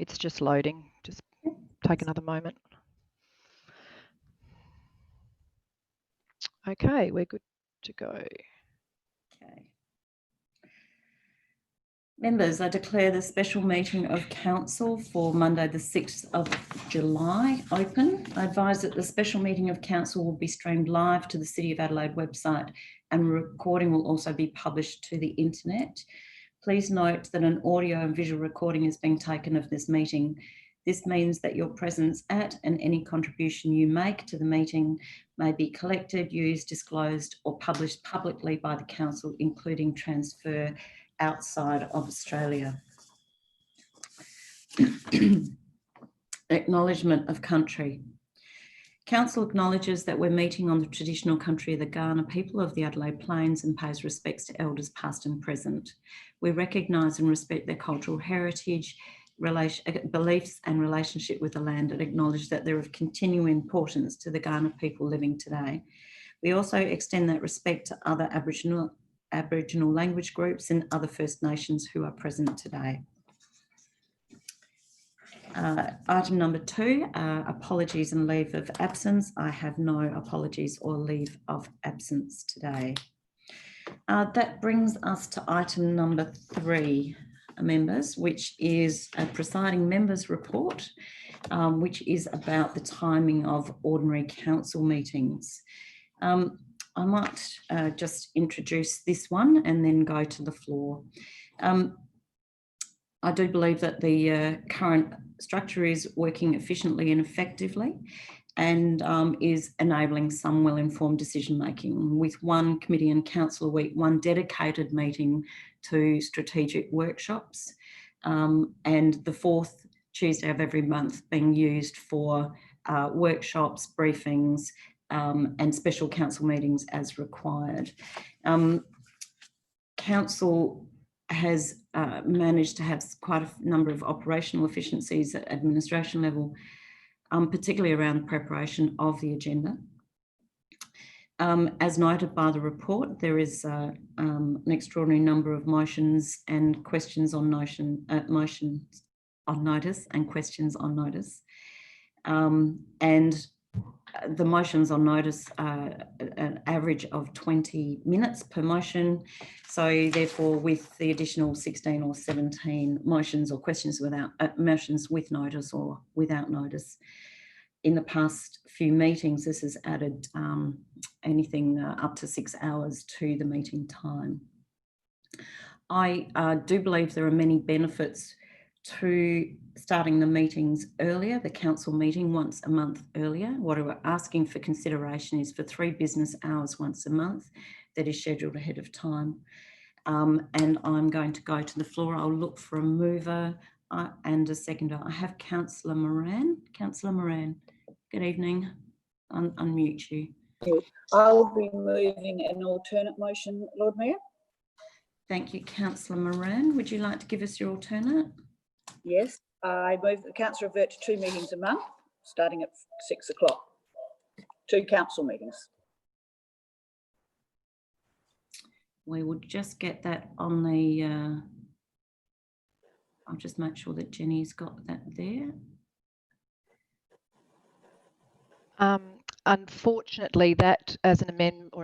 It's just loading. Just take another moment. Okay, we're good to go. Okay. Members, I declare the special meeting of Council for Monday the 6th of July open. I advise that the special meeting of Council will be streamed live to the City of Adelaide website, and recording will also be published to the internet. Please note that an audio and visual recording is being taken of this meeting. This means that your presence at and any contribution you make to the meeting may be collected, used, disclosed or published publicly by the Council, including transfer outside of Australia. Acknowledgement of country. Council acknowledges that we're meeting on the traditional country of the Kaurna people of the Adelaide Plains and pays respects to elders past and present. We recognise and respect their cultural heritage, beliefs and relationship with the land, and acknowledge that they're of continuing importance to the Kaurna people living today. We also extend that respect to other Aboriginal language groups and other First Nations who are present today. Item number 2, apologies and leave of absence. I have no apologies or leave of absence today. That brings us to item number 3, members, which is a presiding member's report, which is about the timing of ordinary council meetings. I might just introduce this one and then go to the floor. I do believe that the current structure is working efficiently and effectively, and is enabling some well-informed decision-making, with one committee and council a week, one dedicated meeting to strategic workshops, and the 4th Tuesday of every month being used for workshops, briefings, and special council meetings as required. Council has managed to have quite a number of operational efficiencies at administration level, particularly around preparation of the agenda. As noted by the report, there is an extraordinary number of motions and questions on motions on notice and questions on notice. And the motions on notice are an average of 20 minutes per motion. So therefore, with the additional 16 or 17 motions or questions motions with notice or without notice, in the past few meetings, this has added anything up to 6 hours to the meeting time. I do believe there are many benefits to starting the meetings earlier, the council meeting once a month earlier. What we're asking for consideration is for 3 business hours once a month that is scheduled ahead of time. And I'm going to go to the floor. I'll look for a mover and a seconder. I have Councillor Moran. Councillor Moran, good evening. Unmute you. I'll be moving an alternate motion, Lord Mayor. Thank you, Councillor Moran. Would you like to give us your alternate? Yes, I move the council revert to 2 meetings a month, starting at 6 o'clock. 2 council meetings. We will just get that on the, I'll just make sure that Jenny's got that there. Unfortunately, that as an amendment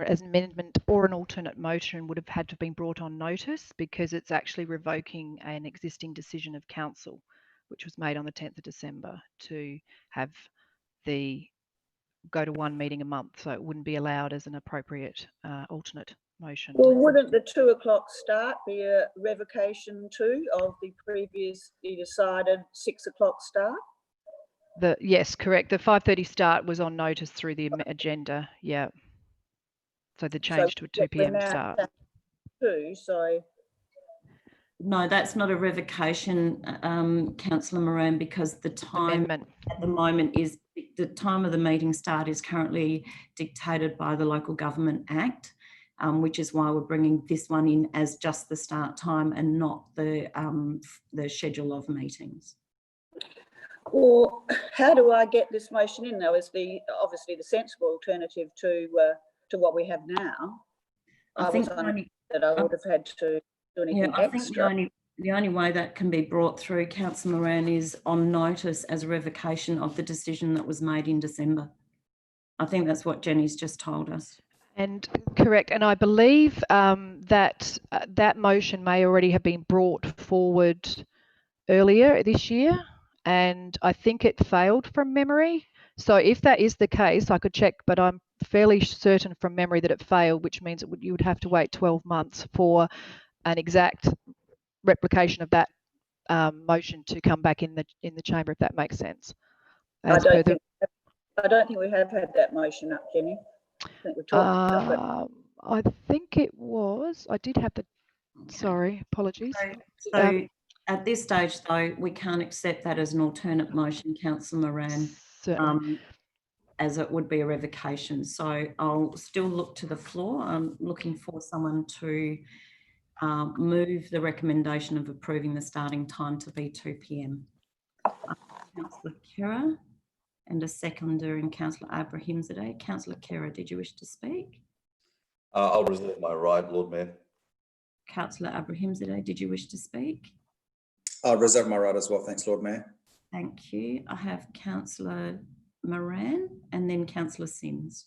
or an alternate motion would have had to have been brought on notice, because it's actually revoking an existing decision of council, which was made on the 10th of December to have go to 1 meeting a month. So it wouldn't be allowed as an appropriate alternate motion. Well, wouldn't the 2 o'clock start be a revocation too of the previously decided 6 o'clock start? Yes, correct. The 5:30 start was on notice through the agenda. Yeah. So the change to a 2 p.m. start. So no, that's not a revocation, Councillor Moran, because the time at the moment is the time of the meeting start is currently dictated by the Local Government Act, which is why we're bringing this one in as just the start time and not the schedule of meetings. Well, how do I get this motion in though? Is obviously the sensible alternative to what we have now? I think that I would have had to do anything extra. The only way that can be brought through, Councillor Moran, is on notice as a revocation of the decision that was made in December. I think that's what Jenny's just told us. And correct, and I believe that that motion may already have been brought forward earlier this year, and I think it failed from memory. So if that is the case, I could check, but I'm fairly certain from memory that it failed, which means you would have to wait 12 months for an exact replication of that motion to come back in the chamber, if that makes sense. I don't think we have had that motion up, Jenny. I think we talked about it. I think it was. I did have the. Okay. Sorry, apologies. So at this stage, though, we can't accept that as an alternate motion, Councillor Moran, as it would be a revocation. So I'll still look to the floor. I'm looking for someone to move the recommendation of approving the starting time to be 2 p.m. Councillor Kerr, and a seconder in Councillor Abrahimzadeh. Councillor Kerr, did you wish to speak? I'll reserve my right, Lord Mayor. Councillor Abrahimzadeh, did you wish to speak? I'll reserve my right as well. Thanks, Lord Mayor. Thank you. I have Councillor Moran and then Councillor Sims.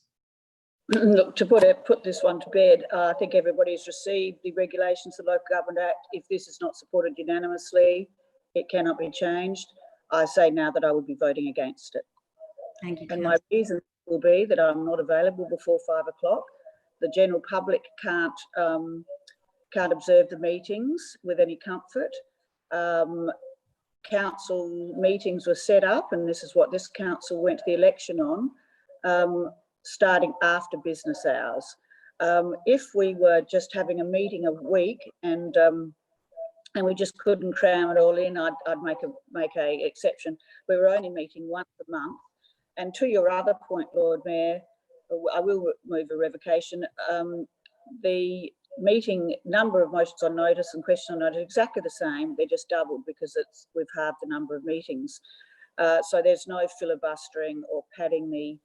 Look, to put this one to bed, I think everybody's received the regulations of the Local Government Act. If this is not supported unanimously, it cannot be changed. I say now that I will be voting against it. Thank you. And my reason will be that I'm not available before 5 o'clock. The general public can't observe the meetings with any comfort. Council meetings were set up, and this is what this council went to the election on, starting after business hours. If we were just having a meeting a week and we just couldn't cram it all in, I'd make a exception. We were only meeting once a month. And to your other point, Lord Mayor, I will move a revocation. The meeting number of motions on notice and questions on notice are exactly the same. They're just doubled because we've halved the number of meetings. So there's no filibustering or padding the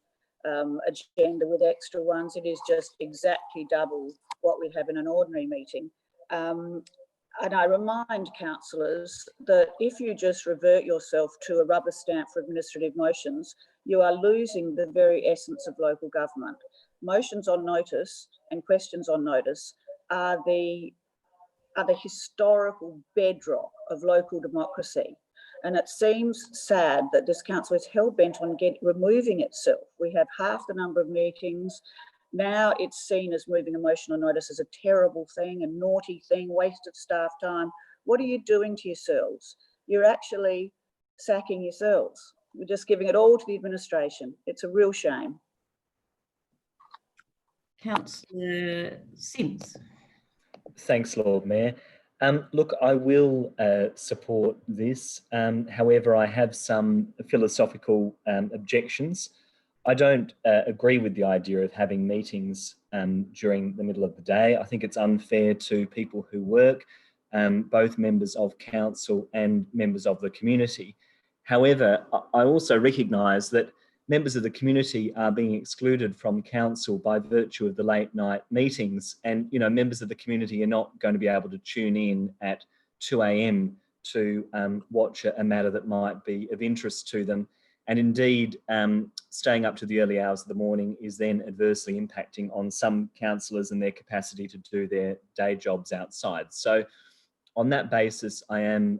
agenda with extra ones. It is just exactly double what we have in an ordinary meeting. And I remind councillors that if you just revert yourself to a rubber stamp for administrative motions, you are losing the very essence of local government. Motions on notice and questions on notice are the historical bedrock of local democracy. And it seems sad that this council is hell-bent on removing itself. We have half the number of meetings. Now it's seen as moving a motion on notice as a terrible thing, a naughty thing, wasted staff time. What are you doing to yourselves? You're actually sacking yourselves. We're just giving it all to the administration. It's a real shame. Councillor Sims. Thanks, Lord Mayor. Look, I will support this. However, I have some philosophical objections. I don't agree with the idea of having meetings during the middle of the day. I think it's unfair to people who work, both members of council and members of the community. However, I also recognise that members of the community are being excluded from council by virtue of the late night meetings, and members of the community are not going to be able to tune in at 2 a.m. to watch a matter that might be of interest to them. And indeed, staying up to the early hours of the morning is then adversely impacting on some councillors and their capacity to do their day jobs outside. So on that basis, I am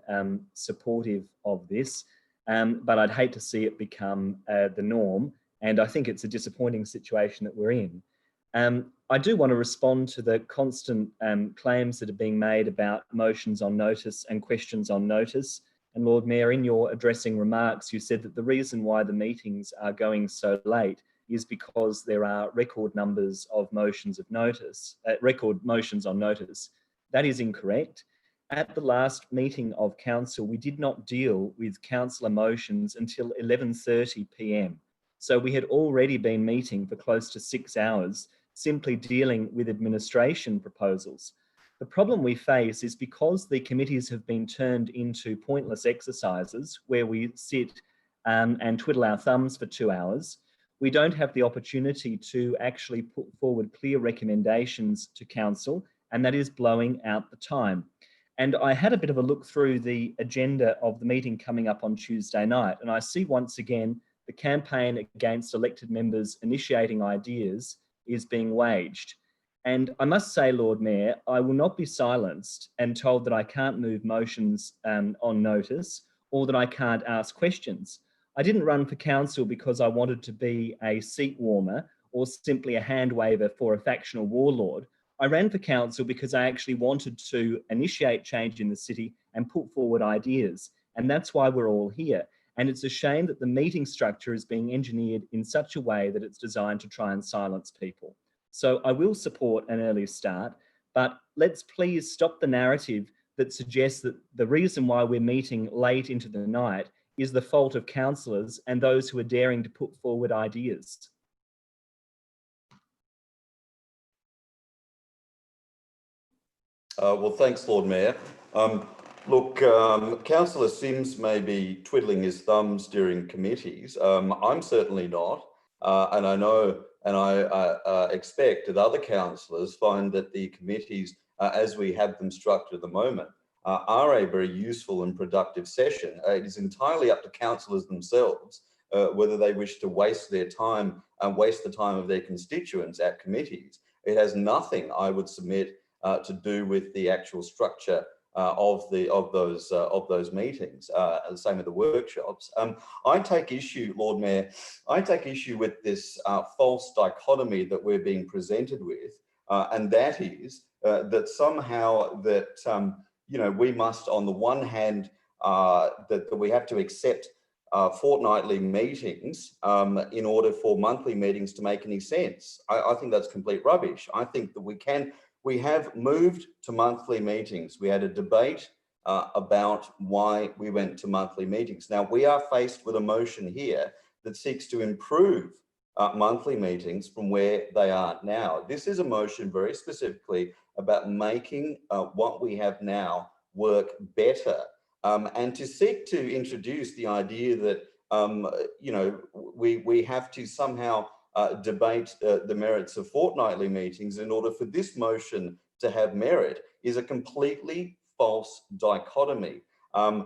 supportive of this, but I'd hate to see it become the norm. And I think it's a disappointing situation that we're in. I do want to respond to the constant claims that are being made about motions on notice and questions on notice. And Lord Mayor, in your addressing remarks, you said that the reason why the meetings are going so late is because there are record numbers of motions of notice, record motions on notice. That is incorrect. At the last meeting of council, we did not deal with councillor motions until 11:30 p.m. So we had already been meeting for close to 6 hours, simply dealing with administration proposals. The problem we face is because the committees have been turned into pointless exercises where we sit and twiddle our thumbs for 2 hours, we don't have the opportunity to actually put forward clear recommendations to council, and that is blowing out the time. And I had a bit of a look through the agenda of the meeting coming up on Tuesday night, and I see once again the campaign against elected members initiating ideas is being waged. And I must say, Lord Mayor, I will not be silenced and told that I can't move motions on notice or that I can't ask questions. I didn't run for council because I wanted to be a seat warmer or simply a hand waver for a factional warlord. I ran for council because I actually wanted to initiate change in the city and put forward ideas. And that's why we're all here. And it's a shame that the meeting structure is being engineered in such a way that it's designed to try and silence people. So I will support an early start, but let's please stop the narrative that suggests that the reason why we're meeting late into the night is the fault of councillors and those who are daring to put forward ideas. Well, thanks, Lord Mayor. Look, Councillor Sims may be twiddling his thumbs during committees. I'm certainly not, and I know and I expect that other councillors find that the committees, as we have them structured at the moment, are a very useful and productive session. It is entirely up to councillors themselves whether they wish to waste their time and waste the time of their constituents at committees. It has nothing, I would submit, to do with the actual structure of those meetings. The same with the workshops. I take issue, Lord Mayor, I take issue with this false dichotomy that we're being presented with, and that is that somehow that you know, we must, on the one hand, that we have to accept fortnightly meetings in order for monthly meetings to make any sense. I think that's complete rubbish. I think that we have moved to monthly meetings. We had a debate about why we went to monthly meetings. Now, we are faced with a motion here that seeks to improve monthly meetings from where they are now. This is a motion very specifically about making what we have now work better. And to seek to introduce the idea that, you know, we have to somehow debate the merits of fortnightly meetings in order for this motion to have merit is a completely false dichotomy. I'm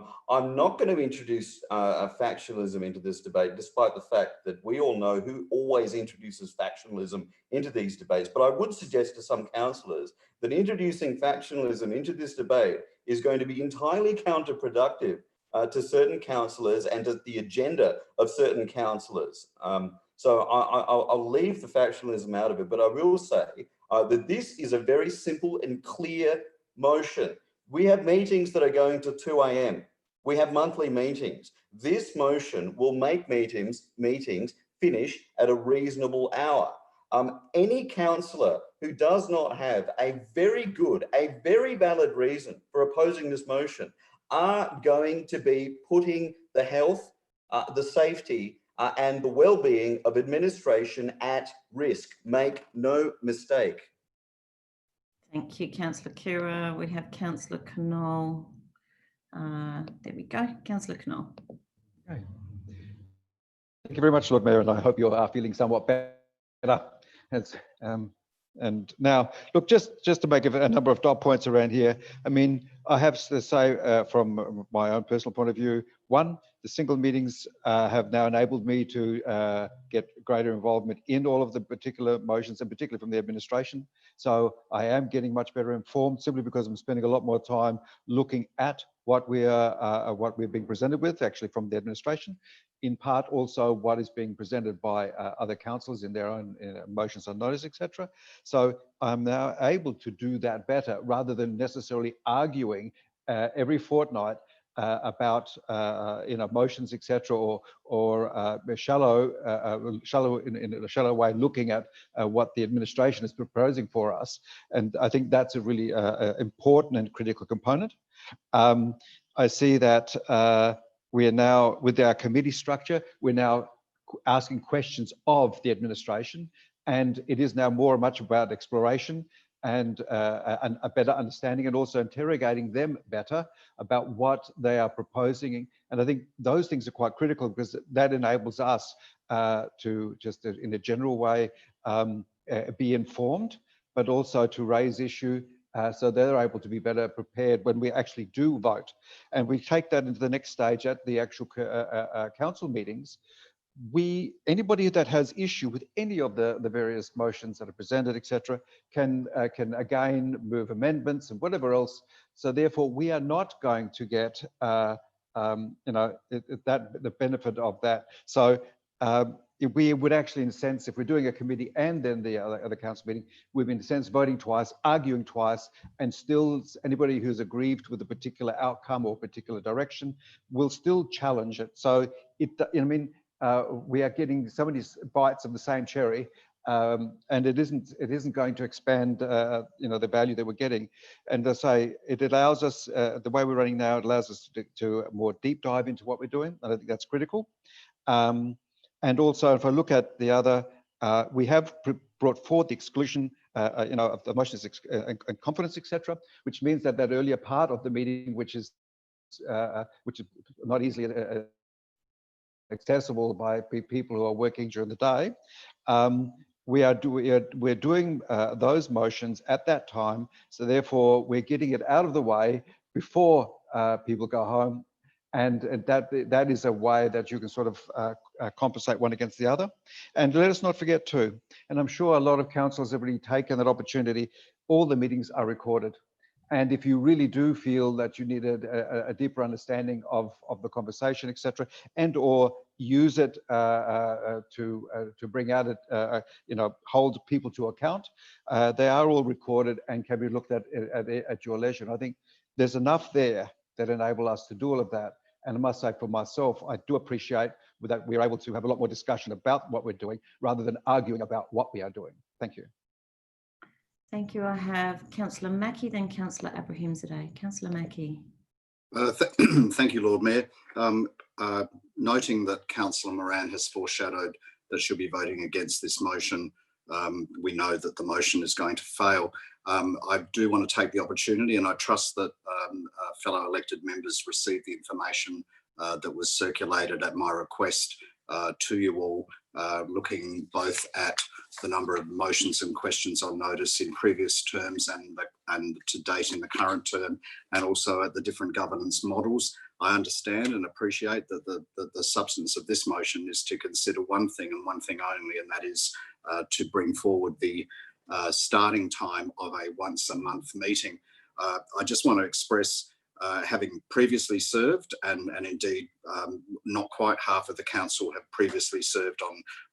not going to introduce factionalism into this debate, despite the fact that we all know who always introduces factionalism into these debates. But I would suggest to some councillors that introducing factionalism into this debate is going to be entirely counterproductive to certain councillors and to the agenda of certain councillors. So I'll leave the factionalism out of it, but I will say that this is a very simple and clear motion. We have meetings that are going to 2 a.m. We have monthly meetings. This motion will make meetings finish at a reasonable hour. Any councillor who does not have a very good, a very valid reason for opposing this motion are going to be putting the health, the safety, and the well-being of administration at risk. Make no mistake. Thank you, Councillor Kira. We have Councillor Knoll. There we go, Councillor Knoll. Okay. Thank you very much, Lord Mayor, and I hope you are feeling somewhat better. And now, look, just to make a number of dot points around here. I mean, I have to say from my own personal point of view, one, the single meetings have now enabled me to get greater involvement in all of the particular motions, and particularly from the administration. So I am getting much better informed simply because I'm spending a lot more time looking at what we're being presented with, actually from the administration. In part, also what is being presented by other councillors in their own motions on notice, etc. So I'm now able to do that better rather than necessarily arguing every fortnight about motions, etc., or shallow in a shallow way looking at what the administration is proposing for us. And I think that's a really important and critical component. I see that we are now, with our committee structure, we're now asking questions of the administration, and it is now much about exploration and a better understanding, and also interrogating them better about what they are proposing. And I think those things are quite critical because that enables us to just in a general way be informed, but also to raise issue So they're able to be better prepared when we actually do vote. And we take that into the next stage at the actual council meetings. Anybody that has issue with any of the various motions that are presented, etc., can again move amendments and whatever else. So therefore, we are not going to get the benefit of that. So we would actually, in a sense, if we're doing a committee and then the other council meeting, we've in a sense voting twice, arguing twice, and still anybody who's aggrieved with a particular outcome or particular direction will still challenge it. So we are getting so many bites of the same cherry, and it isn't going to expand the value that we're getting. And as I say, it allows us, the way we're running now, it allows us to more deep dive into what we're doing, and I think that's critical. And also, if I look at the other, we have brought forward the exclusion of the motions and confidence, etc., which means that earlier part of the meeting, which is not easily accessible by people who are working during the day. We're doing those motions at that time. So therefore, we're getting it out of the way before people go home. And that is a way that you can sort of compensate one against the other. And let us not forget too, and I'm sure a lot of councillors have already taken that opportunity, all the meetings are recorded. And if you really do feel that you need a deeper understanding of the conversation, etc., and or use it to bring out it, hold people to account, they are all recorded and can be looked at your leisure. And I think there's enough there that enable us to do all of that. And I must say, for myself, I do appreciate that we're able to have a lot more discussion about what we're doing rather than arguing about what we are doing. Thank you. Thank you. I have Councillor Mackie, then Councillor Abrahimzadeh. Councillor Mackie. Thank you, Lord Mayor. Noting that Councillor Moran has foreshadowed that she'll be voting against this motion, we know that the motion is going to fail. I do want to take the opportunity, and I trust that fellow elected members received the information that was circulated at my request to you all, looking both at the number of motions and questions on notice in previous terms and to date in the current term, and also at the different governance models. I understand and appreciate that the substance of this motion is to consider one thing and one thing only, and that is to bring forward the starting time of a once-a-month meeting. I just want to express, having previously served, and indeed not quite half of the council have previously served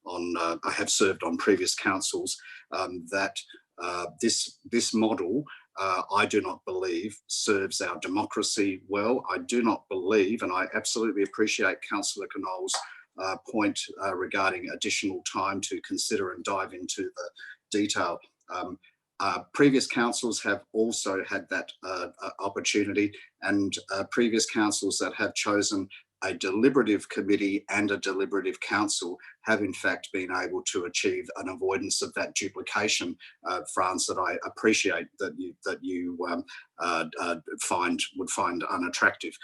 I have served on previous councils, that this model, I do not believe serves our democracy well. I do not believe, and I absolutely appreciate Councillor Knoll's point regarding additional time to consider and dive into the detail. Previous councils have also had that opportunity, and previous councils that have chosen a deliberative committee and a deliberative council have in fact been able to achieve an avoidance of that duplication, Franz, that I appreciate that you would find unattractive,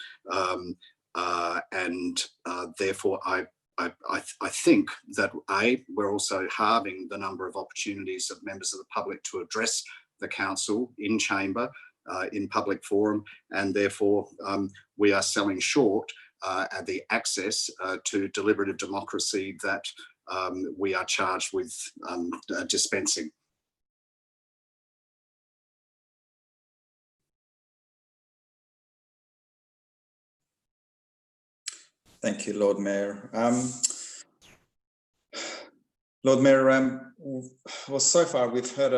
and therefore I think that we're also halving the number of opportunities of members of the public to address the council in chamber, in public forum, and therefore we are selling short the access to deliberative democracy that we are charged with dispensing. Thank you, Lord Mayor. Lord Mayor, well, so far we've heard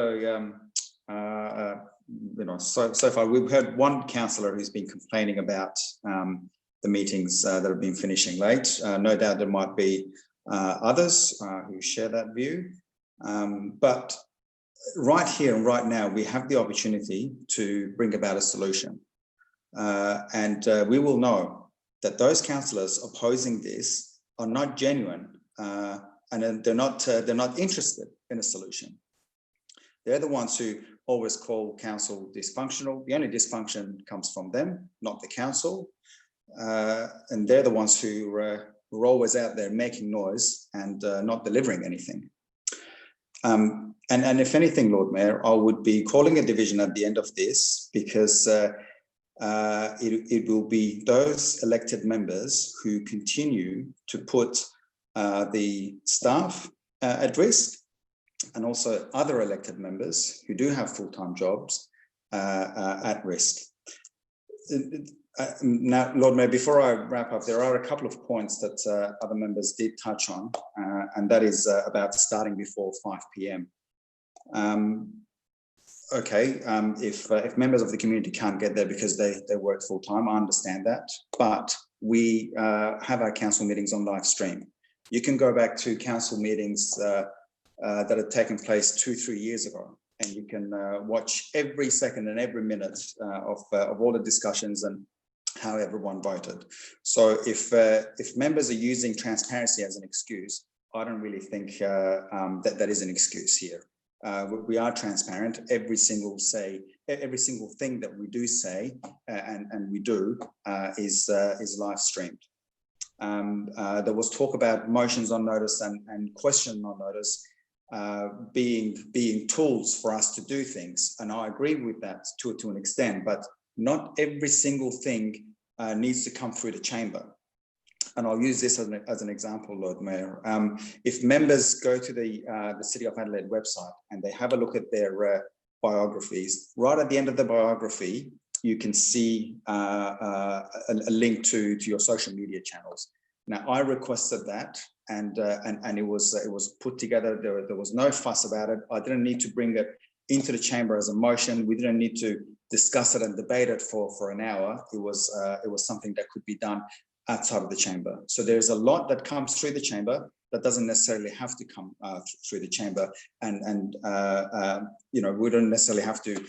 so far we've heard one councillor who's been complaining about the meetings that have been finishing late. No doubt there might be others who share that view, but right here and right now we have the opportunity to bring about a solution, and we will know that those councillors opposing this are not genuine, and they're not interested in a solution. They're the ones who always call council dysfunctional. The only dysfunction comes from them, not the council, and they're the ones who are always out there making noise and not delivering anything. And if anything, Lord Mayor, I would be calling a division at the end of this, because it will be those elected members who continue to put the staff at risk, and also other elected members who do have full-time jobs at risk. Now, Lord Mayor, before I wrap up, there are a couple of points that other members did touch on, and that is about starting before 5 p.m. Okay, if members of the community can't get there because they work full time, I understand that, but we have our council meetings on live stream. You can go back to council meetings that had taken place 2-3 years ago, and you can watch every second and every minute of all the discussions and how everyone voted. So if members are using transparency as an excuse, I don't really think that is an excuse here. We are transparent. Every single thing that we do say and we do is live streamed. There was talk about motions on notice and question on notice being tools for us to do things, and I agree with that to an extent. But not every single thing needs to come through the chamber. And I'll use this as an example, Lord Mayor. If members go to the City of Adelaide website and they have a look at their biographies, right at the end of the biography, you can see a link to your social media channels. Now, I requested that, and it was put together. There was no fuss about it. I didn't need to bring it into the chamber as a motion. We didn't need to discuss it and debate it for an hour. It was something that could be done outside of the chamber. So there's a lot that comes through the chamber that doesn't necessarily have to come through the chamber, and you know, we don't necessarily have to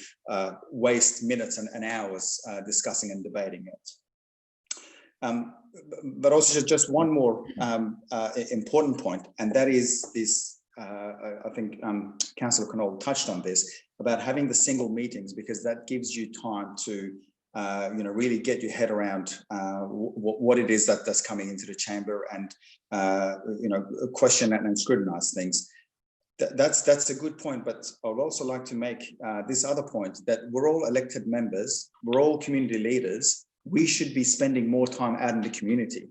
waste minutes and hours discussing and debating it. But also just one more important point, and that is this. I think Councillor Knoll touched on this about having the single meetings, because that gives you time to you know, really get your head around what it is that's coming into the chamber, and you know, question and scrutinise things. That's a good point, but I would also like to make this other point, that we're all elected members, we're all community leaders. We should be spending more time out in the community.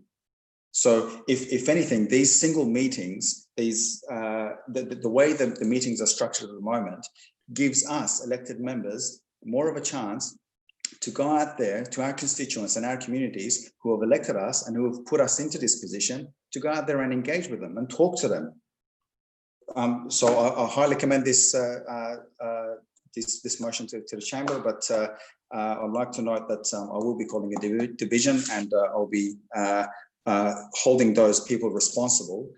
So if anything, these single meetings, these the way that the meetings are structured at the moment, gives us elected members more of a chance to go out there to our constituents and our communities who have elected us and who have put us into this position, to go out there and engage with them and talk to them. So I highly commend this this motion to the chamber, but I'd like to note that I will be calling a division, and I'll be holding those people responsible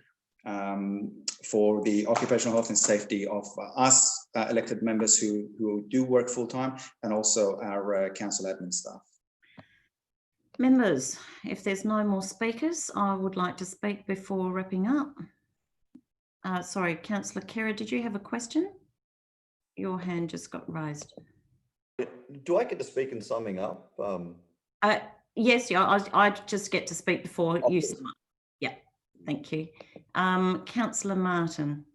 for the occupational health and safety of us elected members who do work full-time, and also our council admin staff. Members, if there's no more speakers, I would like to speak before wrapping up. Sorry, Councillor Kerr, did you have a question? Your hand just got raised. Do I get to speak in summing up? Yes, yeah, I just get to speak before you sum up. Yeah, thank you. Councillor Martin.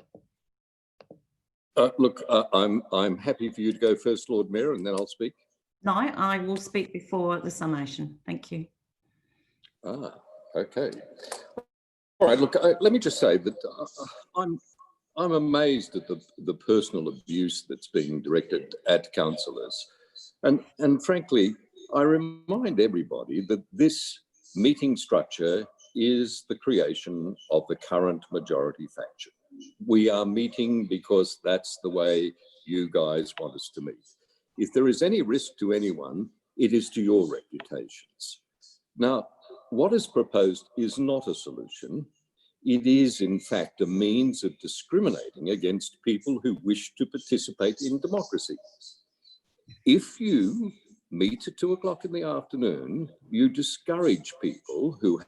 Look, I'm happy for you to go first, Lord Mayor, and then I'll speak. No, I will speak before the summation. Thank you. Okay. All right. Look, let me just say that I'm amazed at the personal abuse that's being directed at councillors, and frankly, I remind everybody that this meeting structure is the creation of the current majority faction. We are meeting because that's the way you guys want us to meet. If there is any risk to anyone, it is to your reputations. Now, what is proposed is not a solution. It is, in fact, a means of discriminating against people who wish to participate in democracy. If you meet at 2 o'clock in the afternoon, you discourage people who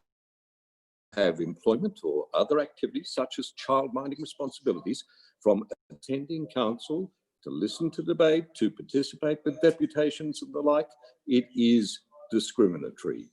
have employment or other activities such as childminding responsibilities from attending council, to listen to debate, to participate with deputations and the like. It is discriminatory.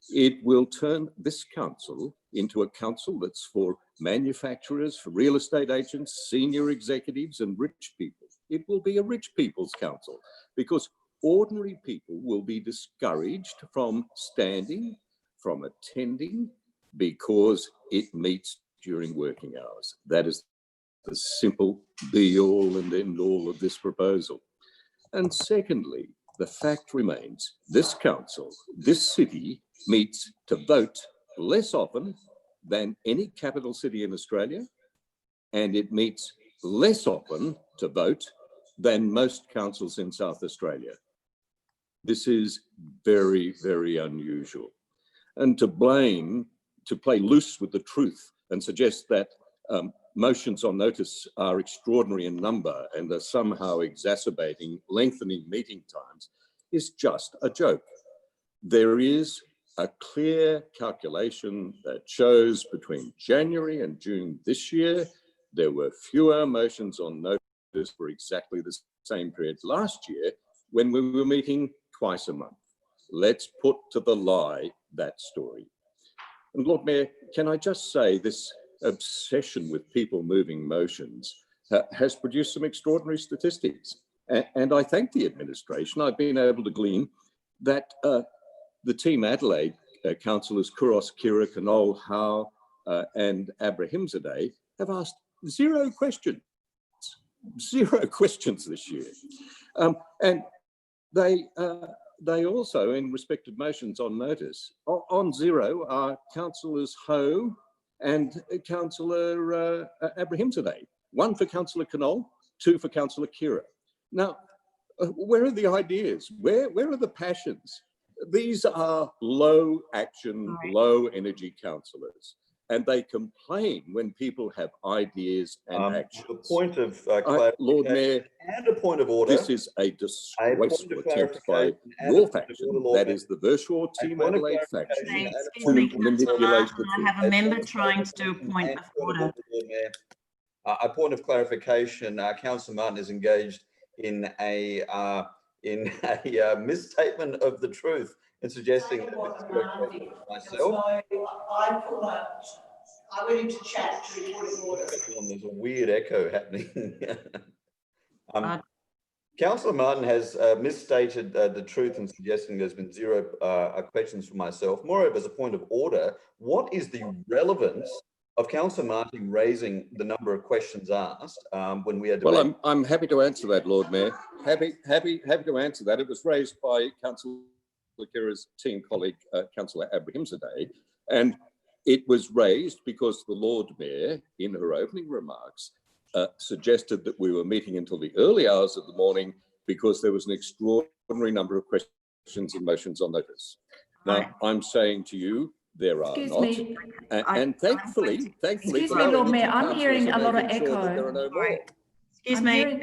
It will turn this council into a council that's for manufacturers, for real estate agents, senior executives and rich people. It will be a rich people's council because ordinary people will be discouraged from standing, from attending, because it meets during working hours. That is the simple be all and end all of this proposal. And secondly, the fact remains this council, this city meets to vote less often than any capital city in Australia, and it meets less often to vote than most councils in South Australia. This is very, very unusual. And to play loose with the truth and suggest that motions on notice are extraordinary in number and are somehow exacerbating, lengthening meeting times is just a joke. There is a clear calculation that shows between January and June this year, there were fewer motions on notice for exactly the same period last year when we were meeting twice a month. Let's put to the lie that story. And Lord Mayor, can I just say this obsession with people moving motions has produced some extraordinary statistics. And I thank the administration. I've been able to glean that the team Adelaide councillors Kouros, Kira, Knoll, Howe and Abrahimzadeh have asked zero questions this year. And they also, in respected motions on notice, on zero are councillors Ho and Councillor Abrahimzadeh. One for Councillor Knoll, two for Councillor Kira. Now, where are the ideas? Where are the passions? These are low action, low energy councillors, and they complain when people have ideas and actions. A point of clarification, Lord Mayor, and a point of order. This is a disgraceful attempt by your faction, that is the Vershaw Team Adelaide faction, Excuse me, to manipulate the I have a member trying to do a point of order. A point of clarification, Councillor Martin is engaged in a misstatement of the truth in suggesting that myself. I went into chat to report of order. There's a weird echo happening. Councillor Martin has misstated the truth in suggesting there's been zero questions from myself. Moreover, as a point of order, what is the relevance of Councillor Martin raising the number of questions asked when we are debating? Well, I'm happy to answer that, Lord Mayor. Happy to answer that. It was raised by Councillor Kira's team colleague, Councillor Abrahimzadeh, and it was raised because the Lord Mayor, in her opening remarks, suggested that we were meeting until the early hours of the morning because there was an extraordinary number of questions and motions on notice. Now, I'm saying to you, there are not. And thankfully, excuse me, Lord Mayor, I'm hearing a lot of echo. There are no more. Excuse me,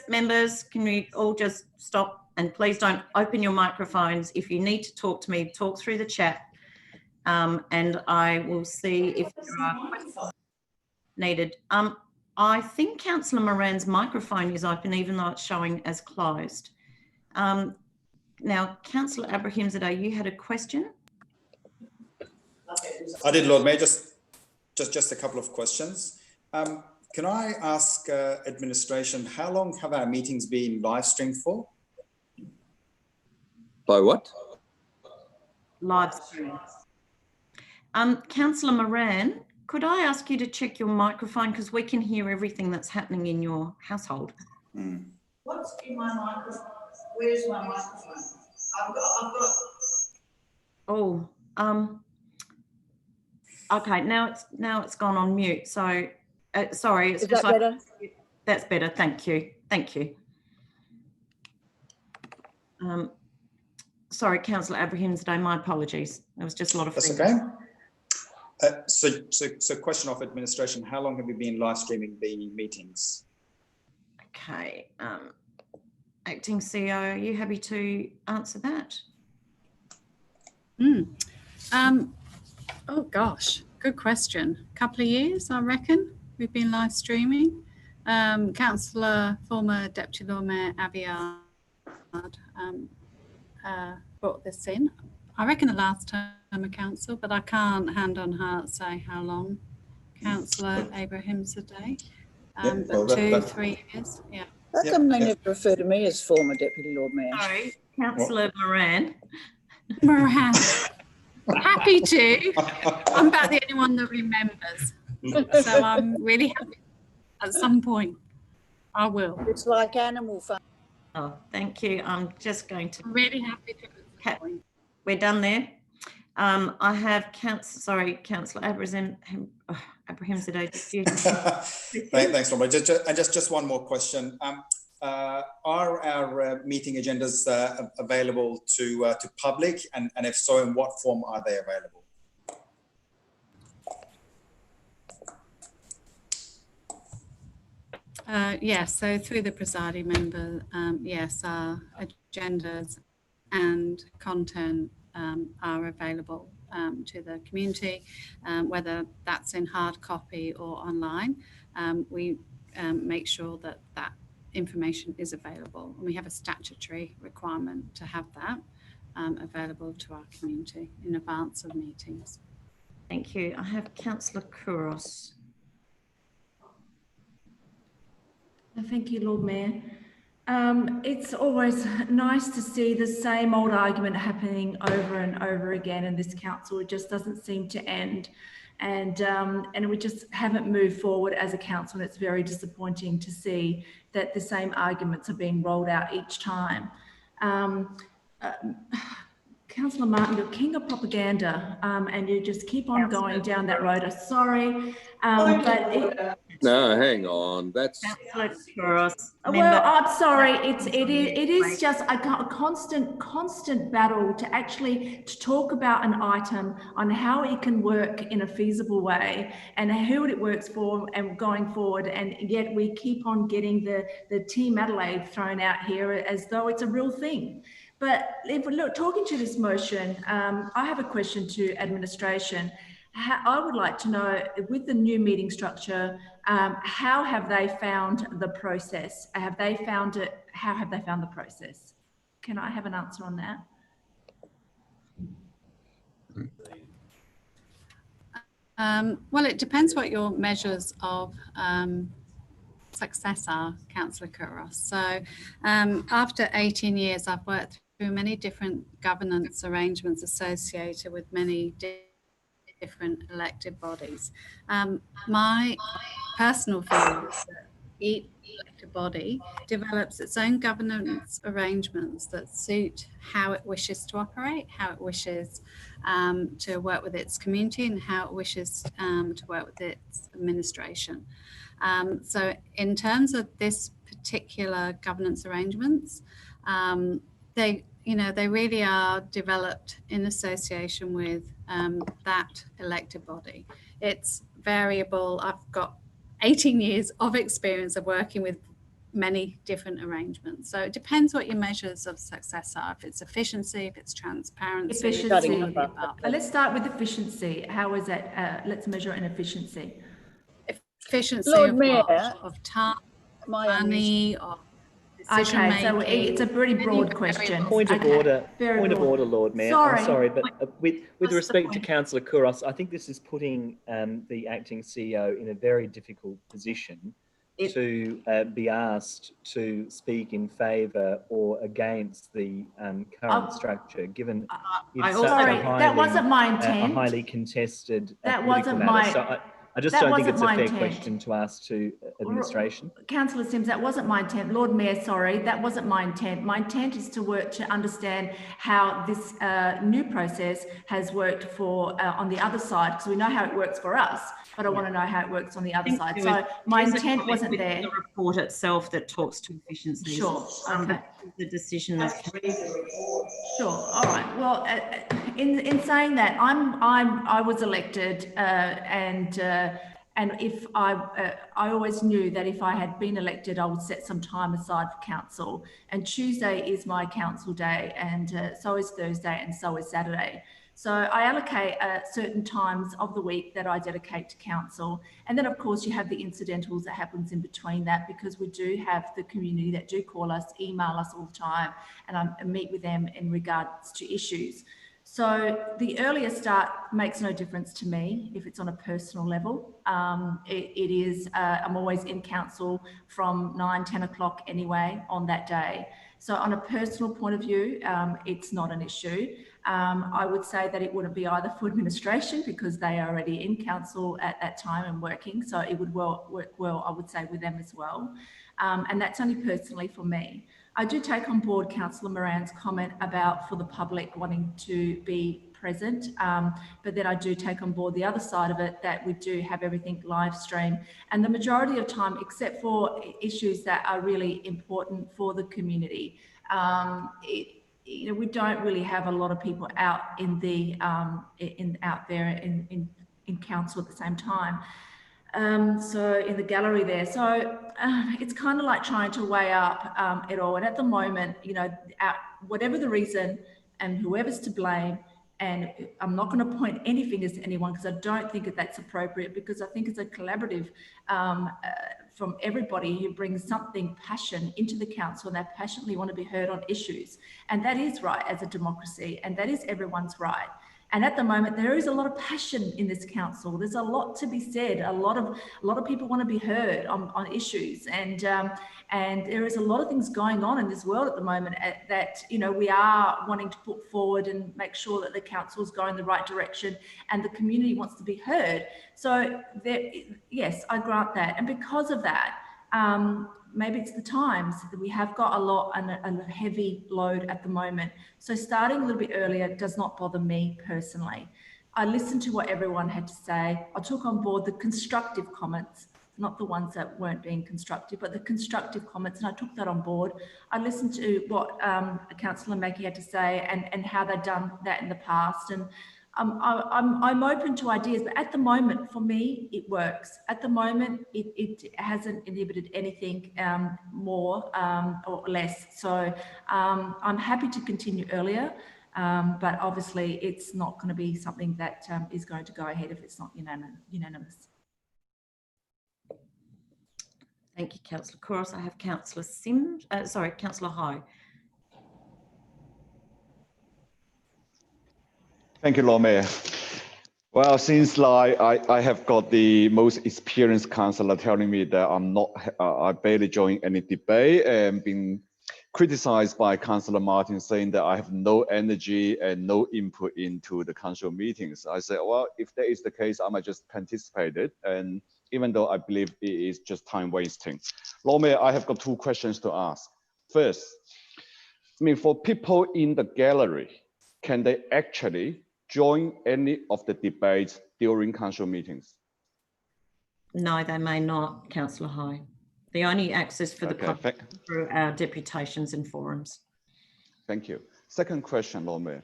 members, can we all just stop? And please don't open your microphones. If you need to talk to me, talk through the chat. And I will see if there are questions needed. I think Councillor Moran's microphone is open, even though it's showing as closed. Now, Councillor Abrahimzadeh, you had a question? I did, Lord Mayor, just a couple of questions. Can I ask administration, how long have our meetings been live streamed for? By what? Live stream. Councillor Moran, could I ask you to check your microphone because we can hear everything that's happening in your household? What's in my microphone? Where's my microphone? I've got. Oh, okay. Now it's gone on mute. So, sorry. It's Is that better? That's better. Thank you. Thank you. Sorry, Councillor Abrahimzadeh, my apologies. There was just a lot of. That's okay. So question of administration, how long have you been live streaming the meetings? Okay. Acting CEO, are you happy to answer that? Oh gosh, good question. A couple of years, I reckon, we've been live streaming. Councillor, former Deputy Lord Mayor Abiad brought this in. I reckon the last time a council, but I can't hand on heart say how long. Councillor Abrahimzadeh, Yep, but well, 3 years, yeah. How come they never refer to me as former Deputy Lord Mayor? Sorry, Councillor Moran. Moran, happy to. I'm about the only one that remembers. So I'm really happy. At some point, I will. It's like animal farm. Oh, thank you. I'm just going to. I'm really happy to. At some point. We're done there. I have Councillor Abrahimzadeh. Thanks, Robert. Just one more question. Are our meeting agendas available to public, and if so, in what form are they available? Yes, so through the presiding member, yes, our agendas and content are available to the community, whether that's in hard copy or online. We make sure that that information is available, and we have a statutory requirement to have that available to our community in advance of meetings. Thank you. I have Councillor Kouros. Thank you, Lord Mayor. It's always nice to see the same old argument happening over and over again in this council. It just doesn't seem to end, and we just haven't moved forward as a council, and it's very disappointing to see that the same arguments are being rolled out each time. Councillor Martin, you're king of propaganda, and you just keep on going down that road. I'm sorry, No, hang on. That's well, I'm sorry. It is just a constant battle to actually talk about an item on how it can work in a feasible way and who it works for and going forward. And yet we keep on getting the Team Adelaide thrown out here as though it's a real thing. But if we look, talking to this motion, I have a question to administration. I would like to know, with the new meeting structure, how have they found the process? Have they found it? How have they found the process? Can I have an answer on that? Well, it depends what your measures of success are, Councillor Kouros. So after 18 years, I've worked through many different governance arrangements associated with many different elected bodies. My personal view is that each elected body develops its own governance arrangements that suit how it wishes to operate, how it wishes to work with its community, and how it wishes to work with its administration. So in terms of this particular governance arrangements, they really are developed in association with that elected body. It's variable. I've got 18 years of experience of working with many different arrangements. So it depends what your measures of success are. If it's efficiency, if it's transparency. Efficiency. Let's start with efficiency. How is that? Let's measure in efficiency. Efficiency Lord of Mayor, what? Of time, money, or decision making. So it's a pretty broad question. Point of order, Lord Mayor. Sorry. I'm sorry, but with respect to Councillor Kouros, I think this is putting the acting CEO in a very difficult position to be asked to speak in favour or against the current structure, given it's such that wasn't my intent. A highly contested that political wasn't matter. my. So I just don't think it's a fair question to ask to administration. Councillor Simms, that wasn't my intent. Lord Mayor, sorry, that wasn't my intent. My intent is to work to understand how this new process has worked for on the other side, because we know how it works for us, but I want to know how it works on the other side. So my intent wasn't there. The report itself that talks to efficiency. Sure. Okay. The decision that's Sure. All right. Well, in saying that, I was elected, and if I always knew that if I had been elected, I would set some time aside for council. And Tuesday is my council day, and so is Thursday, and so is Saturday. So I allocate certain times of the week that I dedicate to council. And then, of course, you have the incidentals that happens in between that, because we do have the community that do call us, email us all the time, and I meet with them in regards to issues. So the earlier start makes no difference to me if it's on a personal level. It is, I'm always in council from 9, 10 o'clock anyway on that day. So on a personal point of view, it's not an issue. I would say that it wouldn't be either for administration because they are already in council at that time and working. So it would work well, I would say, with them as well. And that's only personally for me. I do take on board Councillor Moran's comment about for the public wanting to be present, but then I do take on board the other side of it that we do have everything live stream, and the majority of time, except for issues that are really important for the community, you know, we don't really have a lot of people out in the out there in council at the same time. So in the gallery there, so it's kind of like trying to weigh up it all. And at the moment, you know, whatever the reason and whoever's to blame, and I'm not going to point any fingers to anyone because I don't think that that's appropriate, because I think it's a collaborative from everybody who brings something passion into the council, and they passionately want to be heard on issues. And that is right as a democracy, and that is everyone's right. And at the moment, there is a lot of passion in this council. There's a lot to be said. A lot of people want to be heard on issues, and there is a lot of things going on in this world at the moment that, you know, we are wanting to put forward and make sure that the council is going the right direction, and the community wants to be heard. So there, yes, I grant that, and because of that, maybe it's the times that we have got a lot and a heavy load at the moment. So starting a little bit earlier does not bother me personally. I listened to what everyone had to say. I took on board the constructive comments, not the ones that weren't being constructive, but the constructive comments, and I took that on board. I listened to what Councillor Mackie had to say and how they'd done that in the past. And I'm open to ideas, but at the moment, for me, it works. At the moment, it hasn't inhibited anything more or less. So I'm happy to continue earlier, but obviously it's not going to be something that is going to go ahead if it's not unanimous. Thank you, Councillor Couros. I have Councillor Sims, Councillor High. Thank you, Lord Mayor. Well, since I have got the most experienced councillor telling me that I barely join any debate and being criticized by Councillor Martin saying that I have no energy and no input into the council meetings. I said, well, if that is the case, I might just participate it. And even though I believe it is just time wasting. Lord Mayor, I have got 2 questions to ask. First, I mean, for people in the gallery, can they actually join any of the debates during council meetings? No, they may not, Councillor High. The only access for the public through our deputations and forums. Thank you. Second question, Lord Mayor.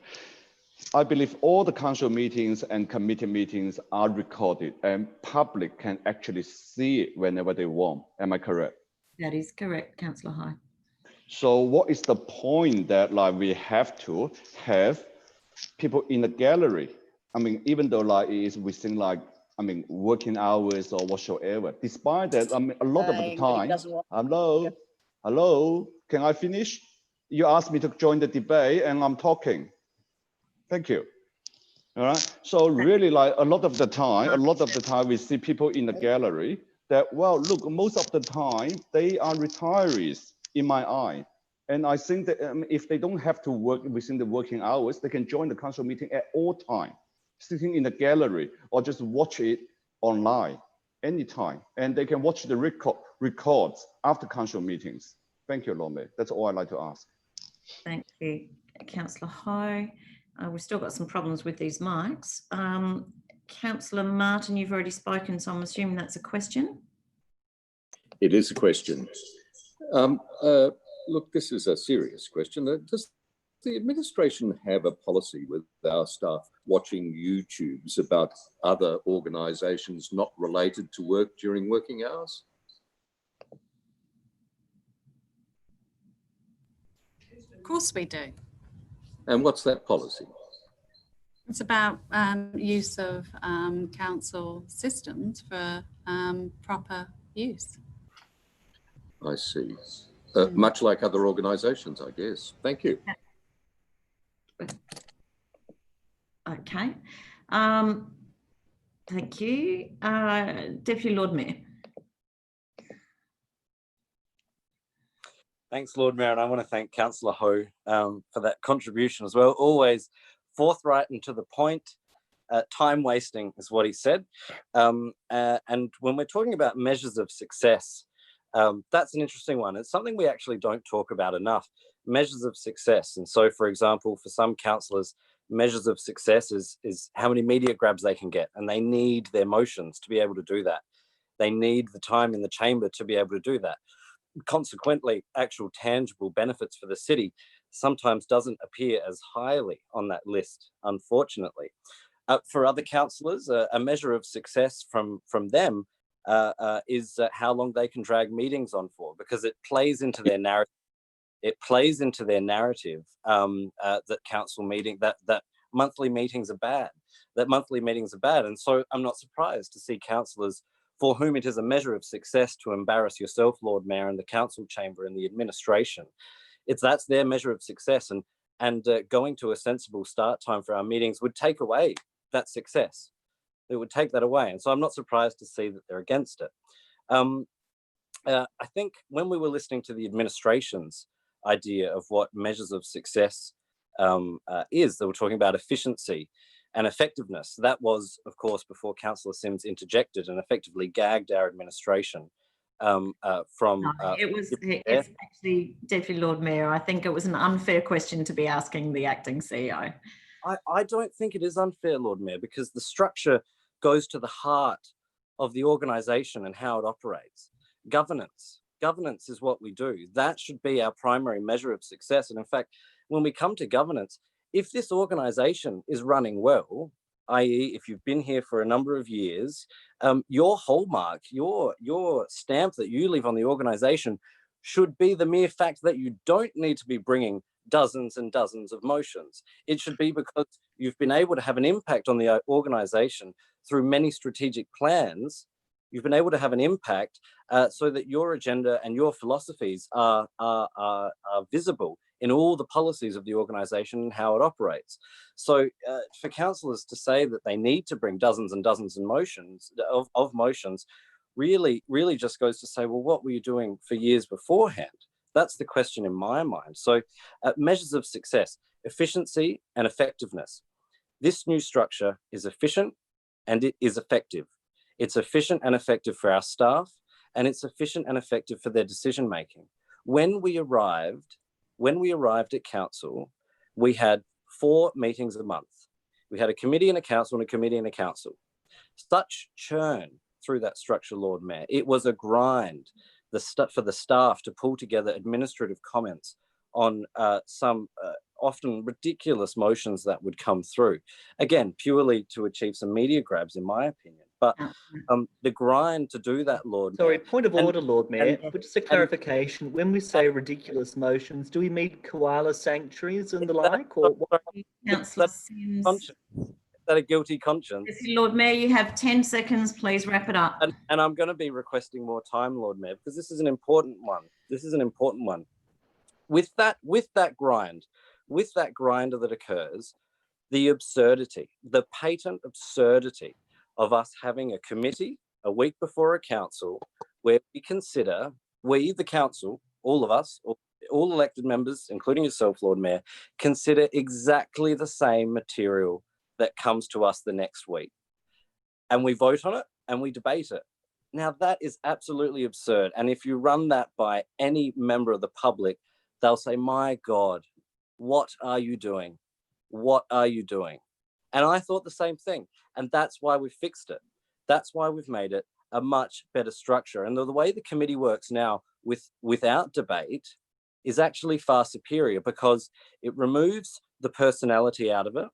I believe all the council meetings and committee meetings are recorded and public can actually see it whenever they want. Am I correct? That is correct, Councillor High. So what is the point that we have to have people in the gallery? I mean, even though it is within working hours or whatsoever, despite that, I mean, a lot of the time, hello, can I finish? You asked me to join the debate and I'm talking. Thank you. All right. So really, a lot of the time we see people in the gallery that, well, look, most of the time they are retirees in my eye. And I think that if they don't have to work within the working hours, they can join the council meeting at all time, sitting in the gallery or just watch it online anytime. And they can watch the records after council meetings. Thank you, Lord Mayor. That's all I'd like to ask. Thank you, Councillor High. We've still got some problems with these mics. Councillor Martin, you've already spoken, so I'm assuming that's a question. It is a question. Look, this is a serious question. Does the administration have a policy with our staff watching YouTubes about other organisations not related to work during working hours? Of course we do. And what's that policy? It's about use of council systems for proper use. I see. Much like other organisations, I guess. Thank you. Okay. Thank you. Deputy Lord Mayor. Thanks, Lord Mayor, and I want to thank Councillor Ho for that contribution as well. Always forthright and to the point. Time wasting is what he said. And when we're talking about measures of success, that's an interesting one. It's something we actually don't talk about enough, measures of success. And so, for example, for some councillors, measures of success is how many media grabs they can get, and they need their motions to be able to do that. They need the time in the chamber to be able to do that. Consequently, actual tangible benefits for the city sometimes doesn't appear as highly on that list, unfortunately. For other councillors, a measure of success from them is how long they can drag meetings on for, because it plays into their narrative. It plays into their narrative that council meeting, that monthly meetings are bad, and so I'm not surprised to see councillors for whom it is a measure of success to embarrass yourself, Lord Mayor, and the council chamber and the administration. That's their measure of success, and going to a sensible start time for our meetings would take away that success. It would take that away, and so I'm not surprised to see that they're against it. I think when we were listening to the administration's idea of what measures of success is, they were talking about efficiency and effectiveness. That was, of course, before Councillor Simms interjected and effectively gagged our administration from... It's actually, Deputy Lord Mayor, I think it was an unfair question to be asking the acting CEO. I don't think it is unfair, Lord Mayor, because the structure goes to the heart of the organisation and how it operates. Governance is what we do. That should be our primary measure of success. And in fact, when we come to governance, if this organisation is running well, i.e. if you've been here for a number of years, your hallmark, your stamp that you leave on the organisation should be the mere fact that you don't need to be bringing dozens and dozens of motions. It should be because you've been able to have an impact on the organisation through many strategic plans. You've been able to have an impact so that your agenda and your philosophies are visible in all the policies of the organisation and how it operates. So for councillors to say that they need to bring dozens and dozens of motions really just goes to say, well, what were you doing for years beforehand? That's the question in my mind. So measures of success, efficiency and effectiveness. This new structure is efficient and it is effective. It's efficient and effective for our staff, and it's efficient and effective for their decision making. When we arrived at council, we had 4 meetings a month. We had a committee and a council and a committee and a council. Such churn through that structure, Lord Mayor. It was a grind for the staff to pull together administrative comments on some often ridiculous motions that would come through. Again, purely to achieve some media grabs, in my opinion. But the grind to do that, Lord Mayor. Sorry, point of order, Lord Mayor. Just a clarification. When we say ridiculous motions, do we mean koala sanctuaries and the like? Or what? Councillor Simms. Is that a guilty conscience? Lord Mayor, you have 10 seconds. Please wrap it up. And I'm going to be requesting more time, Lord Mayor, because this is an important one. With that grind that occurs, the absurdity, the patent absurdity of us having a committee a week before a council where we, the council, all of us, all elected members, including yourself, Lord Mayor, consider exactly the same material that comes to us the next week. And we vote on it and we debate it. Now, that is absolutely absurd. And if you run that by any member of the public, they'll say, my God, what are you doing? What are you doing? And I thought the same thing. And that's why we fixed it. That's why we've made it a much better structure. And the way the committee works now without debate is actually far superior, because it removes the personality out of it.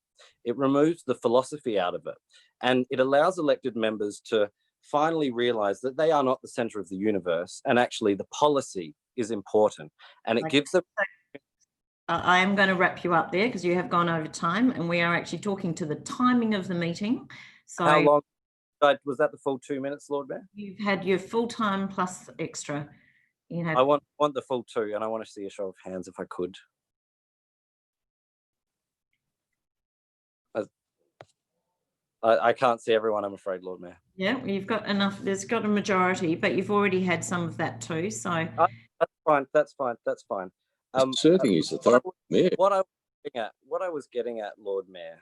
It removes the philosophy out of it. And it allows elected members to finally realize that they are not the center of the universe. And actually the policy is important. And it gives them... I am going to wrap you up there because you have gone over time, and we are actually talking to the timing of the meeting. So how long was that? The full 2 minutes, Lord Mayor? You've had your full time plus extra. I want the full 2, and I want to see a show of hands if I could. I can't see everyone, I'm afraid, Lord Mayor. Yeah, well, you've got enough. There's got a majority, but you've already had some of that too. So that's fine. That's fine. That's fine. Asserting his authority, Mayor. What I was getting at, Lord Mayor,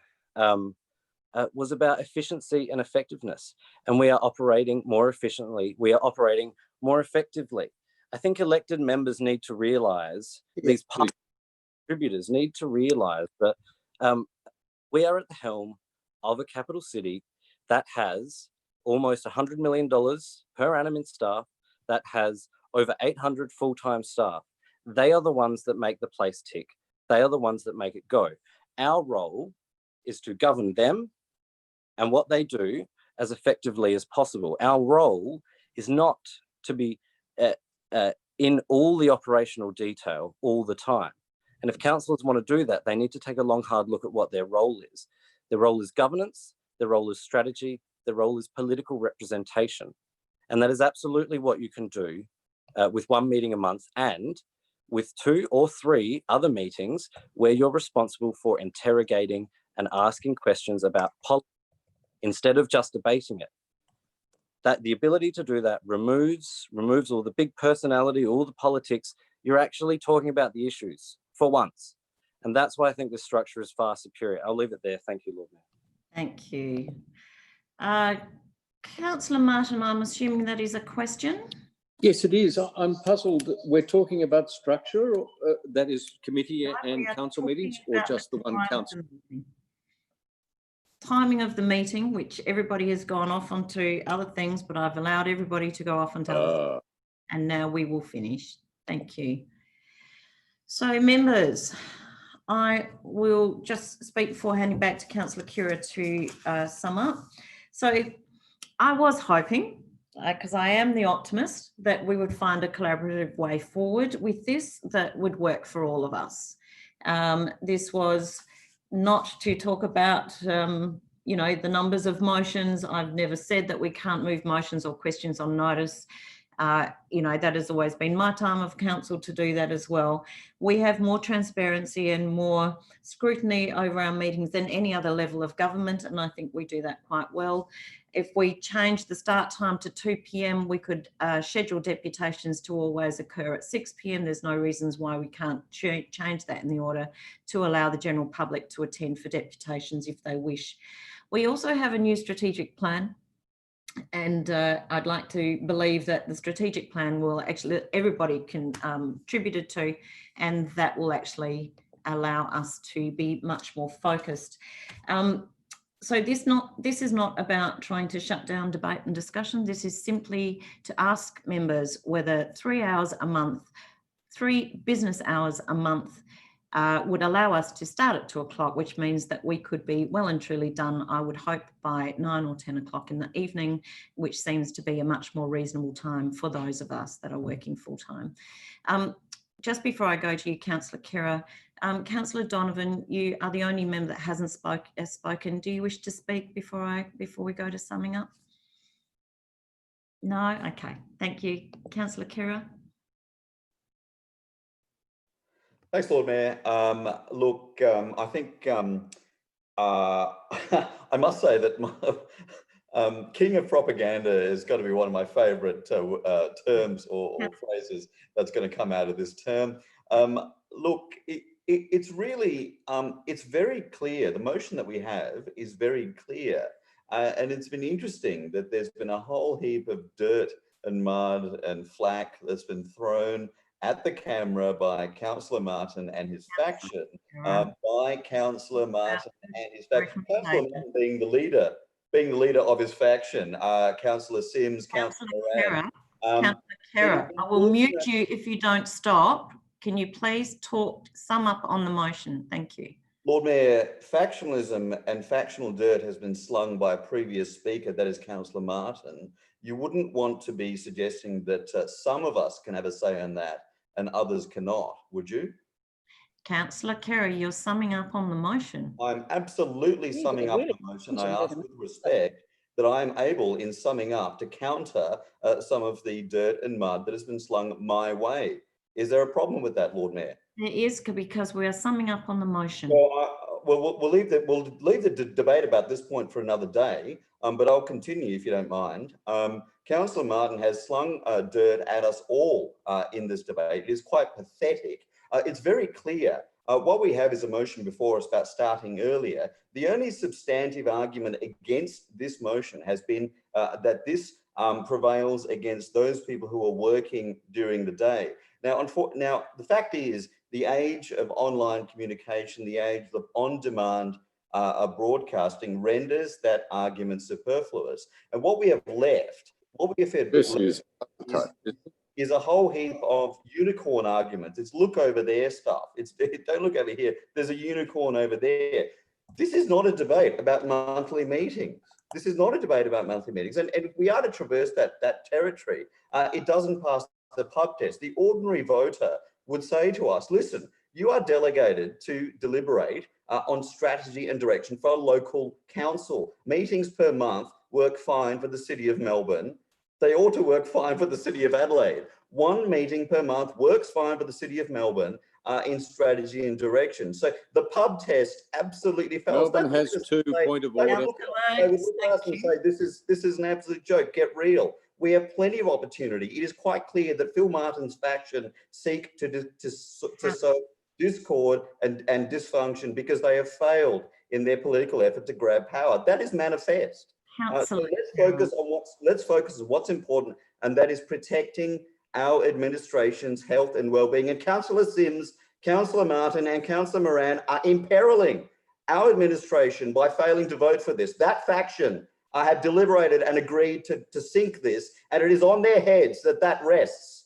was about efficiency and effectiveness, and we are operating more efficiently. We are operating more effectively. I think elected members need to realise, these public contributors need to realise that we are at the helm of a capital city that has almost $100 million per annum in staff, that has over 800 full-time staff. They are the ones that make the place tick. They are the ones that make it go. Our role is to govern them and what they do as effectively as possible. Our role is not to be in all the operational detail all the time. And if councillors want to do that, they need to take a long, hard look at what their role is. Their role is governance, their role is strategy, their role is political representation. And that is absolutely what you can do with one meeting a month, and with 2 or 3 other meetings where you're responsible for interrogating and asking questions about policy instead of just debating it. That the ability to do that removes all the big personality, all the politics. You're actually talking about the issues for once. And that's why I think this structure is far superior. I'll leave it there. Thank you, Lord Mayor. thank you. Councillor Martin, I'm assuming that is a question? Yes, it is. I'm puzzled. We're talking about structure, or, that is committee and council meetings, or just the one council? Timing of the meeting, which everybody has gone off onto other things, but I've allowed everybody to go off onto other things. And now we will finish. Thank you. So members, I will just speak before handing back to Councillor Kira to sum up. So I was hoping, because I am the optimist, that we would find a collaborative way forward with this that would work for all of us. This was not to talk about, you know, the numbers of motions. I've never said that we can't move motions or questions on notice. You know, that has always been my time of council to do that as well. We have more transparency and more scrutiny over our meetings than any other level of government, and I think we do that quite well. If we change the start time to 2 p.m, we could schedule deputations to always occur at 6 p.m. There's no reasons why we can't change that in the order to allow the general public to attend for deputations if they wish. We also have a new strategic plan. And I'd like to believe that the strategic plan will actually, everybody can contribute it to, and that will actually allow us to be much more focused. So this is not about trying to shut down debate and discussion. This is simply to ask members whether 3 hours a month, 3 business hours a month, would allow us to start at 2 o'clock, which means that we could be well and truly done, I would hope, by 9 or 10 o'clock in the evening, which seems to be a much more reasonable time for those of us that are working full time. Just before I go to you, Councillor Kira, Councillor Donovan, you are the only member that hasn't spoken. Do you wish to speak before we go to summing up? No? Okay, thank you. Councillor Kira. Thanks, Lord Mayor. Look, I think I must say that my, king of propaganda is going to be one of my favourite terms or phrases that's going to come out of this term. Look, it's really, it's very clear. The motion that we have is very clear. And it's been interesting that there's been a whole heap of dirt and mud and flack that's been thrown at the camera by Councillor Martin and his faction, by Councillor Martin and his faction. Councillor Martin being the leader of his faction, Councillor Sims, Councillor Moran. Councillor Kira, I will mute you if you don't stop. Can you please sum up on the motion? Thank you. Lord Mayor, factionalism and factional dirt has been slung by a previous speaker, that is Councillor Martin. You wouldn't want to be suggesting that some of us can have a say on that and others cannot, would you? Councillor Kerry, you're summing up on the motion. I'm absolutely summing up the motion. I ask with respect that I am able, in summing up, to counter some of the dirt and mud that has been slung my way. Is there a problem with that, Lord Mayor? There is, because we are summing up on the motion. we'll leave the debate about this point for another day, but I'll continue if you don't mind. Councillor Martin has slung dirt at us all in this debate. It is quite pathetic. It's very clear. What we have is a motion before us about starting earlier. The only substantive argument against this motion has been that this prevails against those people who are working during the day. Now, the fact is, the age of online communication, the age of on-demand broadcasting renders that argument superfluous. And what we have left, is a whole heap of unicorn arguments. It's look over there stuff. Don't look over here. There's a unicorn over there. This is not a debate about monthly meetings. This is not a debate about monthly meetings. And we are to traverse that territory. It doesn't pass the pub test. The ordinary voter would say to us, listen, you are delegated to deliberate on strategy and direction for a local council. Meetings per month work fine for the City of Melbourne. They ought to work fine for the City of Adelaide. One meeting per month works fine for the City of Melbourne in strategy and direction. So the pub test absolutely fails. Melbourne has two point of order. They would look at us and say, this is an absolute joke, get real. We have plenty of opportunity. It is quite clear that Phil Martin's faction seek to sow discord and dysfunction because they have failed in their political effort to grab power. That is manifest. So let's focus on what's important, and that is protecting our administration's health and well-being. And Councillor Sims, Councillor Martin and Councillor Moran are imperiling our administration by failing to vote for this. That faction have deliberated and agreed to sink this, and it is on their heads that rests.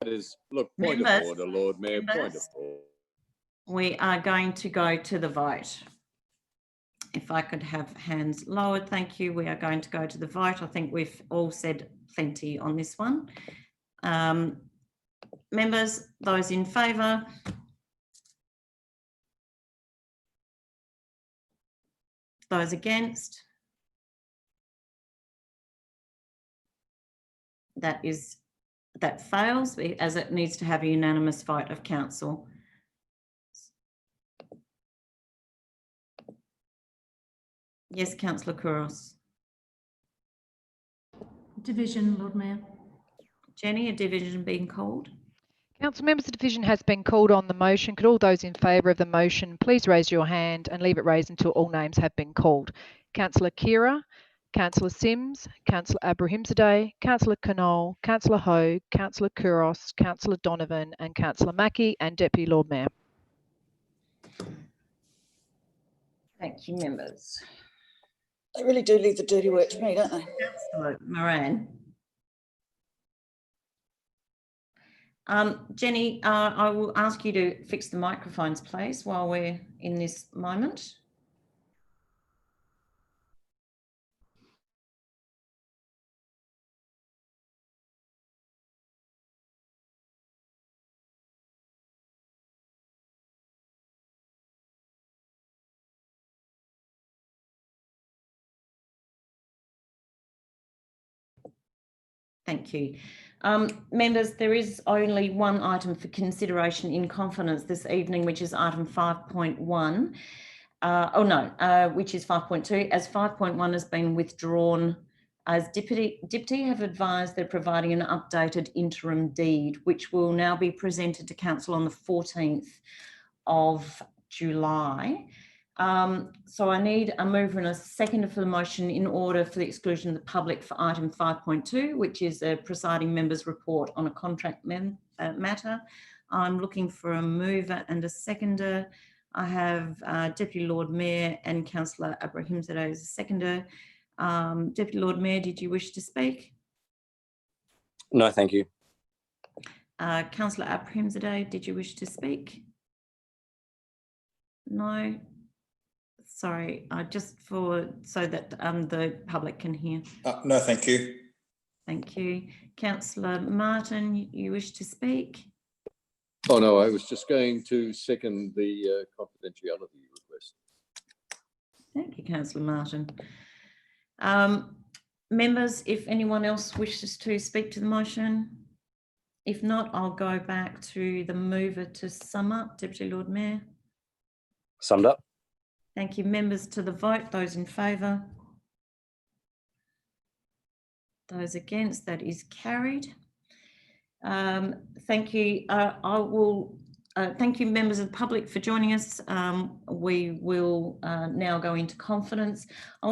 That is, look, point of order, Lord Mayor, point of order. We are going to go to the vote. If I could have hands lowered, thank you. We are going to go to the vote. I think we've all said plenty on this one. Members, those in favour? Those against? That fails, as it needs to have a unanimous vote of council. Yes, Councillor Kouros. Division, Lord Mayor. Jenny, a division being called. Council members, the division has been called on the motion. Could all those in favour of the motion please raise your hand and leave it raised until all names have been called. Councillor Kira, Councillor Sims, Councillor Abrahimzadeh, Councillor Knoll, Councillor Ho, Councillor Kouros, Councillor Donovan and Councillor Mackie and Deputy Lord Mayor. Thank you, members. They really do leave the dirty work to me, don't they? Councillor Moran. Jenny, I will ask you to fix the microphones, please, while we're in this moment. Thank you. Members, there is only one item for consideration in confidence this evening, which is item 5.1. Which is 5.2. As 5.1 has been withdrawn, as Deputy have advised they're providing an updated interim deed, which will now be presented to Council on the 14th of July. So I need a mover and a seconder for the motion in order for the exclusion of the public for item 5.2, which is a presiding member's report on a contract matter. I'm looking for a mover and a seconder. I have Deputy Lord Mayor and Councillor Abrahimzadeh as a seconder. Deputy Lord Mayor, did you wish to speak? No, thank you. Councillor Abrahimzadeh, did you wish to speak? No. Sorry, just so that the public can hear. No, thank you. Thank you. Councillor Martin, you wish to speak? Oh, no, I was just going to second the confidentiality request. Thank you, Councillor Martin. Members, if anyone else wishes to speak to the motion, if not, I'll go back to the mover to sum up. Deputy Lord Mayor. Summed up. Thank you. Members to the vote. Those in favour? Those against? That is carried. Thank you. I will thank you, members of the public, for joining us. We will now go into confidence.